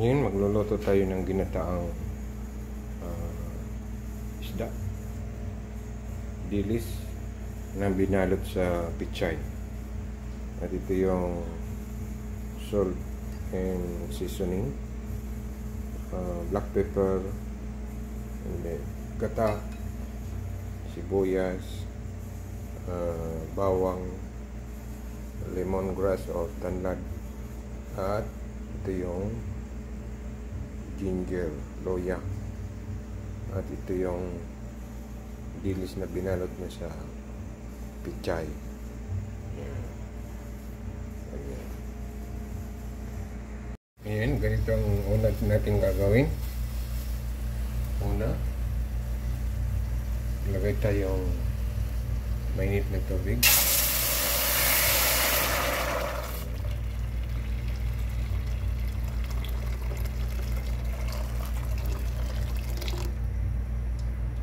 Ngayon magluluto tayo ng ginataang isda, dilis na binalot sa pichay. At ito yung salt and seasoning, black pepper, and then gata, sibuyas, bawang, lemongrass o tanlad, at ito yung ginger, loya, at ito yung dilis na binalot na sa pichay. Ayan, ganito ang una natin gagawin. Una, ilagay tayong mainit na tubig.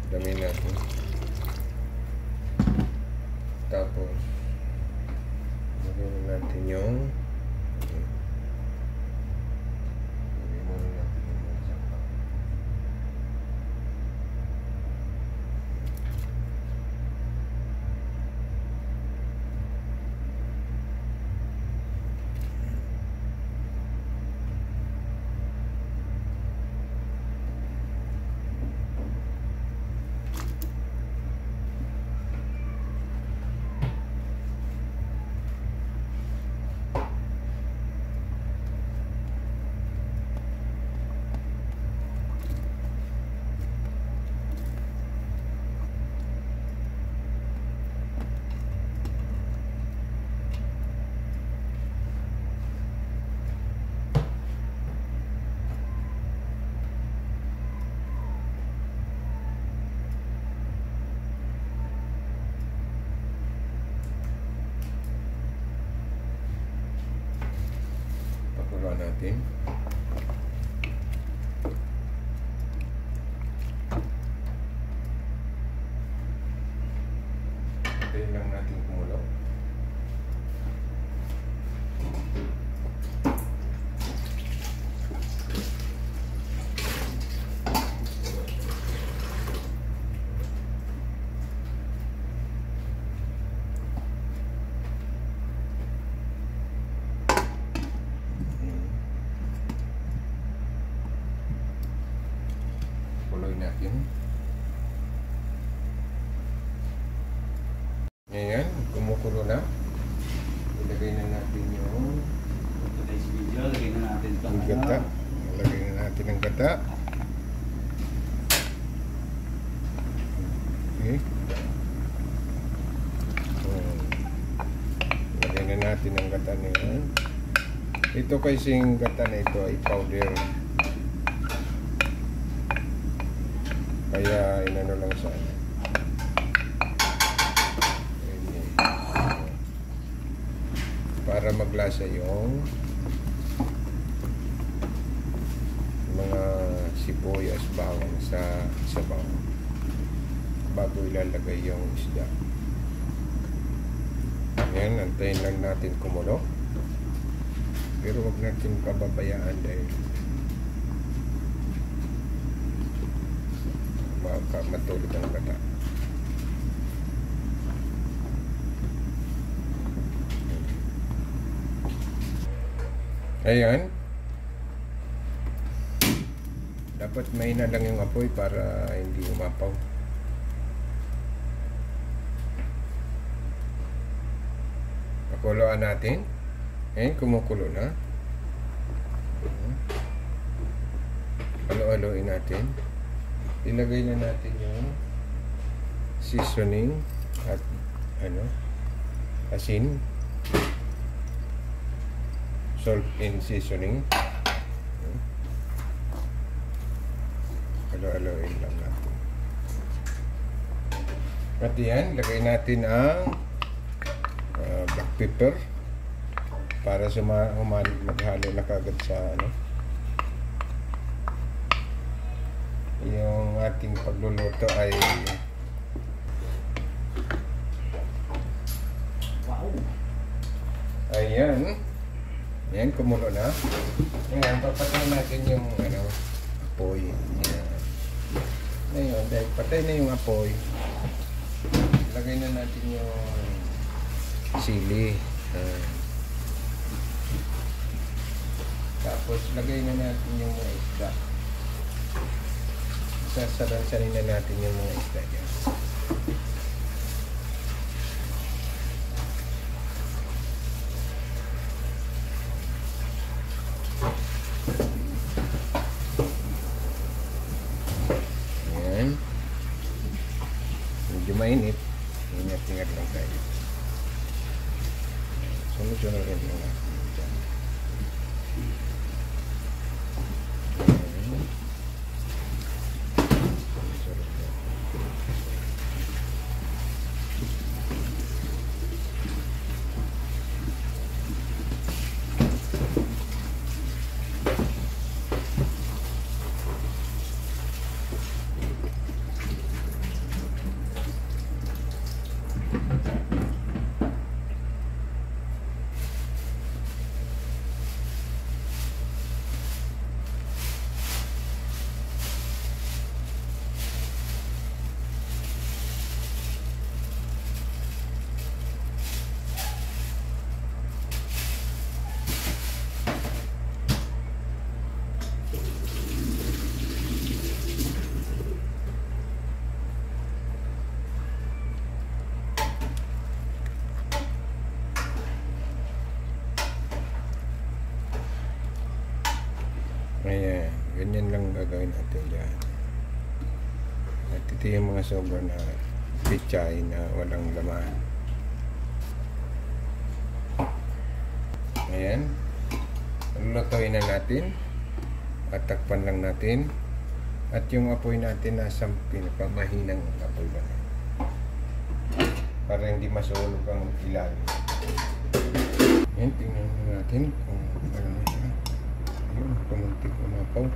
Dami natin. Tapos lagyan natin yung natin. Hintayin lang natin kumulo. Natin. Ngayon, kumukulo na. Ilagay na natin yung lagay na natin ang gata. Ilagay na natin ang gata. Okay. Ilagay na natin ang gata na yan. Ito kasing gata na ito ay powder. Kaya inano lang sa para maglasa yung mga sibuyas, bawang sa sabaw bago ilalagay yung isda. Ayan, antayin lang natin kumulo, pero wag natin pababayaan dahil baka matulog ang gata. Ayan, dapat mahina lang yung apoy para hindi umapaw. Pakuloan natin. Ayan, kumukulo na. Halo-haloin natin. Ilagay na natin yung seasoning at asin, salt and seasoning. Halo-haloin lang natin. At yan, lagay natin ang black pepper para maghalo na kagad sa yung ating pagluluto ay wow. Ayan, Yan, kumulo na. Ngayon, papatay natin yung apoy. Yan. Ngayon, dahil patay na yung apoy, lagay na natin yung sili. Tapos, lagay na natin yung mga isda. Sasalansanin na natin yung mga isda dyan. Ayan. Medyo mainit. Ingat-ingat lang tayo. Sunod-sunod rin yung natin dyan. Ayan, ganyan lang gagawin natin dyan. At ito yung mga sobra na pichay na walang laman. Ayan, lulutuin na natin at takpan lang natin. At yung apoy natin nasa pinapamahinang apoy ba, para hindi masunog ang ilalim. Ayan, tingnan natin kung ano na siya. Ayun, kumuntik umapaw.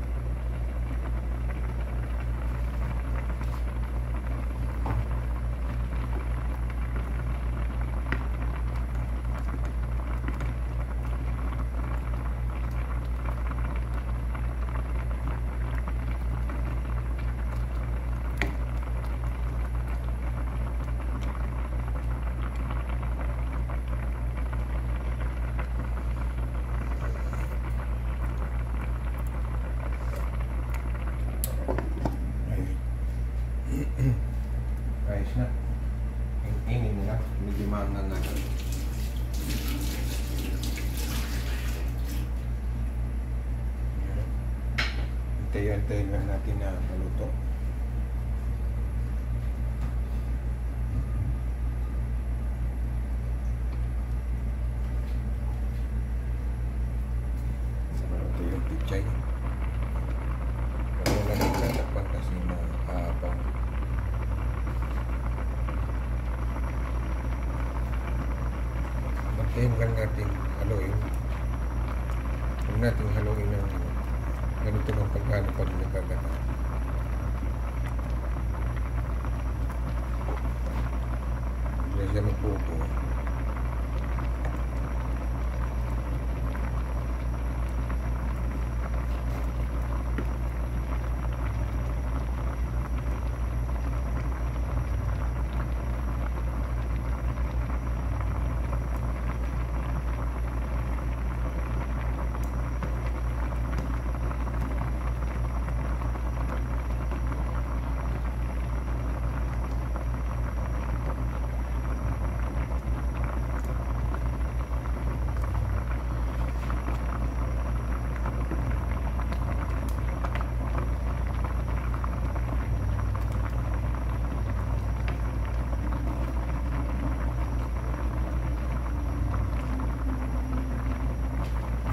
Ayos na. Ingin mo na. Medyo maangang nga. Hintayin lang natin na maluto. Maluto yung pichay. Wala na nagtatakpan kasi mahabang. Hintayin lang natin haluin. Huwag natin haluin ng ganito ng pagkano pag nagkagana. Hindi siya magpupo.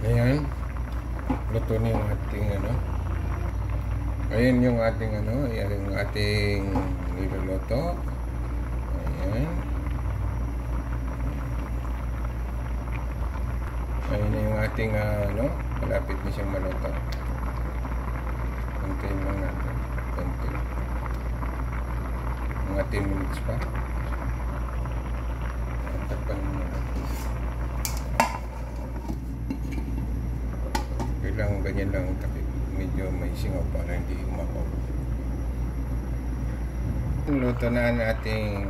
Ayan, luto na yung ating ayan yung ating ayan yung ating niluluto. Ayan. Ayan na yung ating malapit na siyang maluto. Konti lang natin. Konti. Mga 10 minutes pa. Takpan mo natin. Kailangan ganyan lang takip. Medyo may singaw para hindi umapaw. Luto na ang ating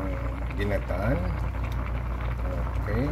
ginataan. Okay.